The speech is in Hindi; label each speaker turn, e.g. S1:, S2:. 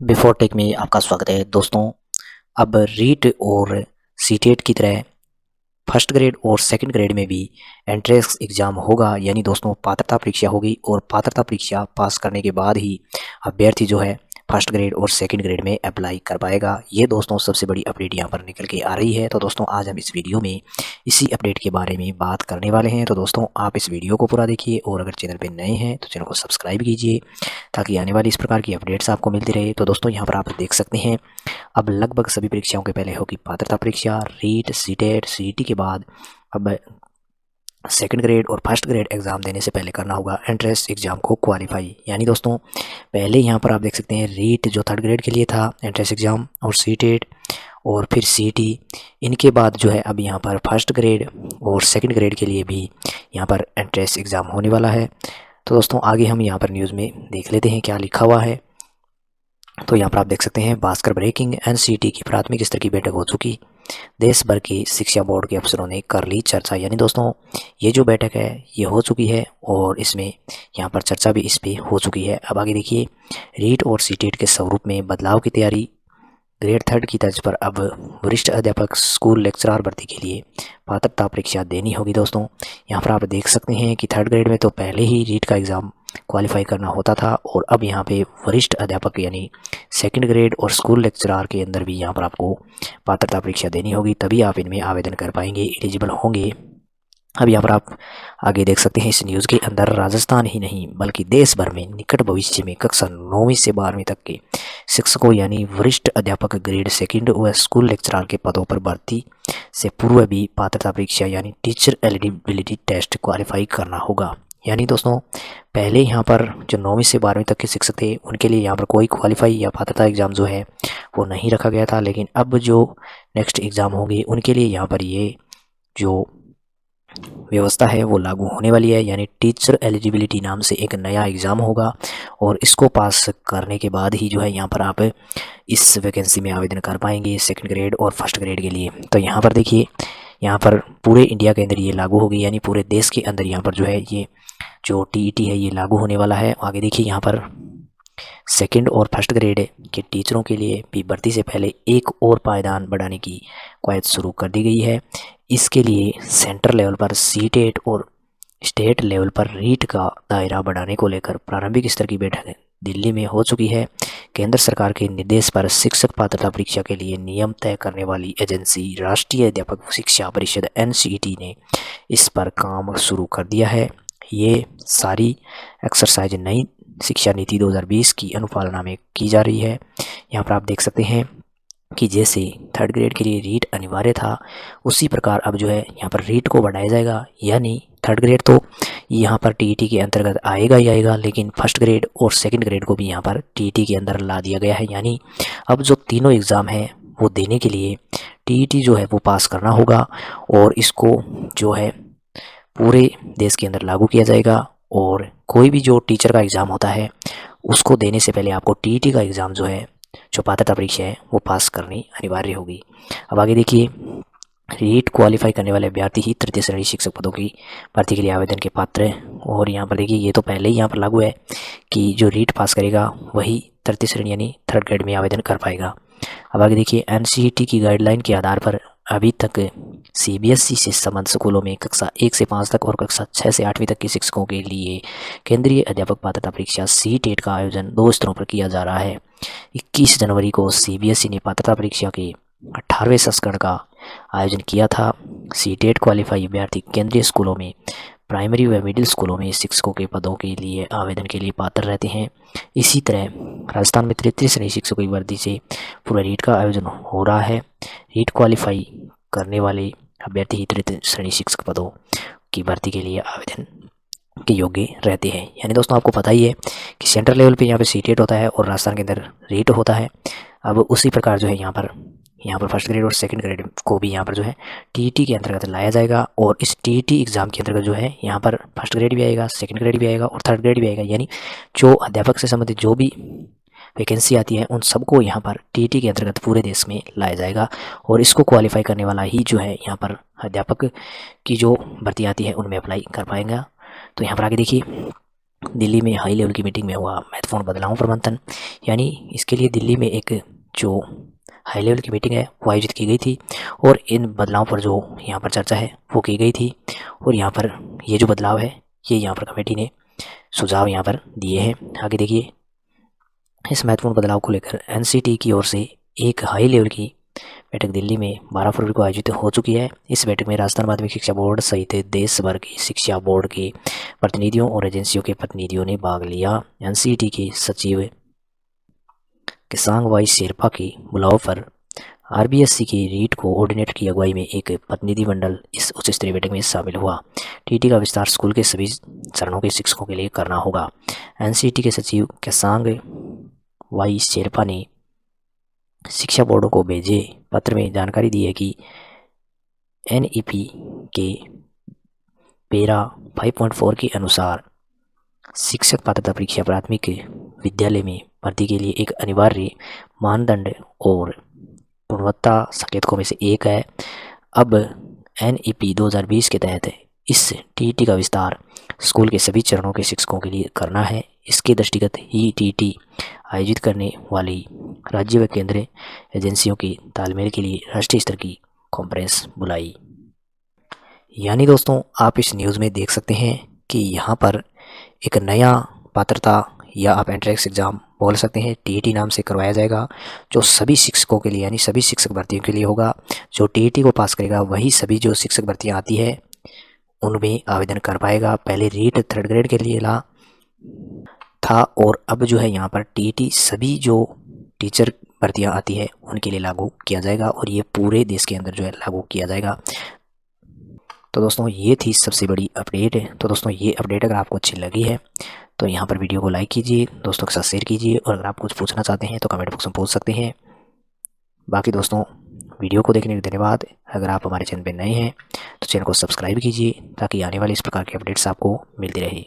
S1: बिफोर टेक में आपका स्वागत है दोस्तों। अब रीट और सीटेट की तरह फर्स्ट ग्रेड और सेकंड ग्रेड में भी एंट्रेंस एग्ज़ाम होगा, यानी दोस्तों पात्रता परीक्षा होगी और पात्रता परीक्षा पास करने के बाद ही अभ्यर्थी जो है फर्स्ट ग्रेड और सेकंड ग्रेड में अप्लाई कर पाएगा। ये दोस्तों सबसे बड़ी अपडेट यहाँ पर निकल के आ रही है। तो दोस्तों आज हम इस वीडियो में इसी अपडेट के बारे में बात करने वाले हैं। तो दोस्तों आप इस वीडियो को पूरा देखिए और अगर चैनल पर नए हैं तो चैनल को सब्सक्राइब कीजिए ताकि आने वाली इस प्रकार की अपडेट्स आपको मिलती रहे। तो दोस्तों यहाँ पर आप देख सकते हैं अब लगभग सभी परीक्षाओं के पहले होगी पात्रता परीक्षा, रीट, सीटेट, सीईटी के बाद अब सेकंड ग्रेड और फर्स्ट ग्रेड एग्ज़ाम देने से पहले करना होगा एंट्रेंस एग्ज़ाम को क्वालिफाई। यानी दोस्तों पहले यहाँ पर आप देख सकते हैं रीट जो थर्ड ग्रेड के लिए था एंट्रेंस एग्ज़ाम, और सीटेट और फिर सीईटी, इनके बाद जो है अब यहाँ पर फर्स्ट ग्रेड और सेकंड ग्रेड के लिए भी यहाँ पर एंट्रेंस एग्ज़ाम होने वाला है। तो दोस्तों आगे हम यहाँ पर न्यूज़ में देख लेते हैं क्या लिखा हुआ है। तो यहाँ पर आप देख सकते हैं भास्कर ब्रेकिंग, एनसीईटी की प्राथमिक स्तर की बैठक हो चुकी, देश भर के शिक्षा बोर्ड के अफसरों ने कर ली चर्चा। यानी दोस्तों ये जो बैठक है ये हो चुकी है और इसमें यहाँ पर चर्चा भी इस पर हो चुकी है। अब आगे देखिए, रीट और सीटेट के स्वरूप में बदलाव की तैयारी, ग्रेड थर्ड की तर्ज पर अब वरिष्ठ अध्यापक स्कूल लेक्चरर भर्ती के लिए पात्रता परीक्षा देनी होगी। दोस्तों यहाँ पर आप देख सकते हैं कि थर्ड ग्रेड में तो पहले ही रीट का एग्ज़ाम क्वालिफाई करना होता था और अब यहाँ पे वरिष्ठ अध्यापक यानी सेकंड ग्रेड और स्कूल लेक्चरर के अंदर भी यहाँ पर आपको पात्रता परीक्षा देनी होगी, तभी आप इनमें आवेदन कर पाएंगे, एलिजिबल होंगे। अब यहाँ पर आप आगे देख सकते हैं इस न्यूज़ के अंदर राजस्थान ही नहीं बल्कि देश भर में निकट भविष्य में कक्षा 9वीं से 12वीं तक के शिक्षकों यानी वरिष्ठ अध्यापक ग्रेड सेकंड व स्कूल लेक्चरर के पदों पर भर्ती से पूर्व भी पात्रता परीक्षा यानी टीचर एलिजिबिलिटी टेस्ट क्वालिफाई करना होगा। यानी दोस्तों पहले यहाँ पर जो 9वीं से 12वीं तक के शिक्षक थे उनके लिए यहाँ पर कोई क्वालिफाई या पात्रता एग्ज़ाम जो है वो नहीं रखा गया था, लेकिन अब जो नेक्स्ट एग्ज़ाम होंगे उनके लिए यहाँ पर ये जो व्यवस्था है वो लागू होने वाली है। यानी टीचर एलिजिबिलिटी नाम से एक नया एग्ज़ाम होगा और इसको पास करने के बाद ही जो है यहाँ पर आप इस वैकेंसी में आवेदन कर पाएंगे सेकंड ग्रेड और फर्स्ट ग्रेड के लिए। तो यहाँ पर देखिए, यहाँ पर पूरे इंडिया के अंदर ये लागू होगी, यानी पूरे देश के अंदर यहाँ पर जो है ये जो टीईटी है ये लागू होने वाला है। आगे देखिए, यहाँ पर सेकंड और फर्स्ट ग्रेड के टीचरों के लिए भी भर्ती से पहले एक और पायदान बढ़ाने की कवायद शुरू कर दी गई है। इसके लिए सेंटर लेवल पर सीटेट और स्टेट लेवल पर रीट का दायरा बढ़ाने को लेकर प्रारंभिक स्तर की बैठक दिल्ली में हो चुकी है। केंद्र सरकार के निर्देश पर शिक्षक पात्रता परीक्षा के लिए नियम तय करने वाली एजेंसी राष्ट्रीय अध्यापक शिक्षा परिषद एनसीईटी ने इस पर काम शुरू कर दिया है। ये सारी एक्सरसाइज नई शिक्षा नीति 2020 की अनुपालना में की जा रही है। यहाँ पर आप देख सकते हैं कि जैसे थर्ड ग्रेड के लिए रीट अनिवार्य था उसी प्रकार अब जो है यहाँ पर रीट को बढ़ाया जाएगा। यानी थर्ड ग्रेड तो यहाँ पर टीईटी के अंतर्गत आएगा ही आएगा, लेकिन फर्स्ट ग्रेड और सेकंड ग्रेड को भी यहाँ पर टीईटी के अंदर ला दिया गया है। यानी अब जो तीनों एग्ज़ाम है वो देने के लिए टीईटी जो है वो पास करना होगा और इसको जो है पूरे देश के अंदर लागू किया जाएगा। और कोई भी जो टीचर का एग्ज़ाम होता है उसको देने से पहले आपको टीईटी का एग्ज़ाम जो है जो पात्रता परीक्षा है वो पास करनी अनिवार्य होगी। अब आगे देखिए, रीट क्वालिफाई करने वाले अभ्यर्थी ही तृतीय श्रेणी शिक्षक पदों की भर्ती के लिए आवेदन के पात्र हैं। और यहाँ पर देखिए ये तो पहले ही यहाँ पर लागू है कि जो रीट पास करेगा वही तृतीय श्रेणी यानी थर्ड ग्रेड में आवेदन कर पाएगा। अब आगे देखिए, एनसीईटी की गाइडलाइन के आधार पर अभी तक सीबीएसई से संबद्ध स्कूलों में कक्षा 1 से 5 तक और कक्षा 6 से 8वीं तक के शिक्षकों के लिए केंद्रीय अध्यापक पात्रता परीक्षा सीटेट का आयोजन 2 स्तरों पर किया जा रहा है। 21 जनवरी को सीबीएसई ने पात्रता परीक्षा के 18वें संस्करण का आयोजन किया था। सीटेट क्वालिफाई अभ्यर्थी केंद्रीय स्कूलों में प्राइमरी व मिडिल स्कूलों में शिक्षकों के पदों के लिए आवेदन के लिए पात्र रहते हैं। इसी तरह राजस्थान में तृतीय श्रेणी शिक्षकों की भर्ती से पूरा रीट का आयोजन हो रहा है। रीट क्वालिफाई करने वाले अभ्यर्थी ही तृतीय श्रेणी शिक्षक पदों की भर्ती के लिए आवेदन के योग्य रहते हैं। यानी दोस्तों आपको पता ही है कि सेंट्रल लेवल पे यहाँ पे सीटेट होता है और राजस्थान के अंदर रीट होता है। अब उसी प्रकार जो है यहाँ पर फर्स्ट ग्रेड और सेकंड ग्रेड को भी यहाँ पर जो है टीईटी के अंतर्गत लाया जाएगा और इस टीईटी एग्ज़ाम के अंतर्गत जो है यहाँ पर फर्स्ट ग्रेड भी आएगा, सेकंड ग्रेड भी आएगा और थर्ड ग्रेड भी आएगा। यानी जो अध्यापक से संबंधित जो भी वैकेंसी आती है उन सबको यहाँ पर टीईटी के अंतर्गत पूरे देश में लाया जाएगा और इसको क्वालिफाई करने वाला ही जो है यहाँ पर अध्यापक की जो भर्ती आती है उनमें अप्लाई कर पाएगा। तो यहाँ पर आगे देखिए, दिल्ली में हाई लेवल की मीटिंग में हुआ महत्वपूर्ण बदलावों पर मंथन। यानी इसके लिए दिल्ली में एक जो हाई लेवल की मीटिंग है वो आयोजित की गई थी और इन बदलावों पर जो यहाँ पर चर्चा है वो की गई थी। और यहाँ पर ये जो बदलाव है ये यहाँ पर कमेटी ने सुझाव यहाँ पर दिए हैं। आगे देखिए, इस महत्वपूर्ण बदलाव को लेकर एनसीटी की ओर से एक हाई लेवल की बैठक दिल्ली में 12 फरवरी को आयोजित हो चुकी है। इस बैठक में राजस्थान माध्यमिक शिक्षा बोर्ड सहित देश भर की शिक्षा बोर्ड के प्रतिनिधियों और एजेंसियों के प्रतिनिधियों ने भाग लिया। एनसीटी के सचिव केसांग वाई शेरपा के बुलाव पर आरबीएससी की रीट कोऑर्डिनेटर की अगुवाई में एक प्रतिनिधिमंडल इस उच्च स्तरीय बैठक में शामिल हुआ। टीटी का विस्तार स्कूल के सभी चरणों के शिक्षकों के लिए करना होगा। एनसीटी के सचिव केसांग वाई शेरपा ने शिक्षा बोर्डों को भेजे पत्र में जानकारी दी है कि एनईपी के पैरा 5.4 के अनुसार शिक्षक पात्रता परीक्षा प्राथमिक विद्यालय में भर्ती के लिए एक अनिवार्य मानदंड और गुणवत्ता संकेतकों में से एक है। अब एनईपी 2020 के तहत इस टीटी का विस्तार स्कूल के सभी चरणों के शिक्षकों के लिए करना है। इसके दृष्टिगत ही टीटी आयोजित करने वाली राज्य व केंद्रीय एजेंसियों के तालमेल के लिए राष्ट्रीय स्तर की कॉन्फ्रेंस बुलाई। यानी दोस्तों आप इस न्यूज़ में देख सकते हैं कि यहाँ पर एक नया पात्रता या आप एंट्रेंस एग्ज़ाम बोल सकते हैं टीईटी नाम से करवाया जाएगा, जो सभी शिक्षकों के लिए यानी सभी शिक्षक भर्तियों के लिए होगा। जो टीईटी को पास करेगा वही सभी जो शिक्षक भर्तियाँ आती है उनमें आवेदन कर पाएगा। पहले रीट 3rd ग्रेड के लिए ला था और अब जो है यहाँ पर टीईटी सभी जो टीचर भर्तियाँ आती है उनके लिए लागू किया जाएगा और ये पूरे देश के अंदर जो है लागू किया जाएगा। तो दोस्तों ये थी सबसे बड़ी अपडेट। तो दोस्तों ये अपडेट अगर आपको अच्छी लगी है तो यहाँ पर वीडियो को लाइक कीजिए, दोस्तों के साथ शेयर कीजिए और अगर आप कुछ पूछना चाहते हैं तो कमेंट बॉक्स में पूछ सकते हैं। बाकी दोस्तों वीडियो को देखने के लिए धन्यवाद। अगर आप हमारे चैनल पर नए हैं तो चैनल को सब्सक्राइब कीजिए ताकि आने वाले इस प्रकार के अपडेट्स आपको मिलती रहे।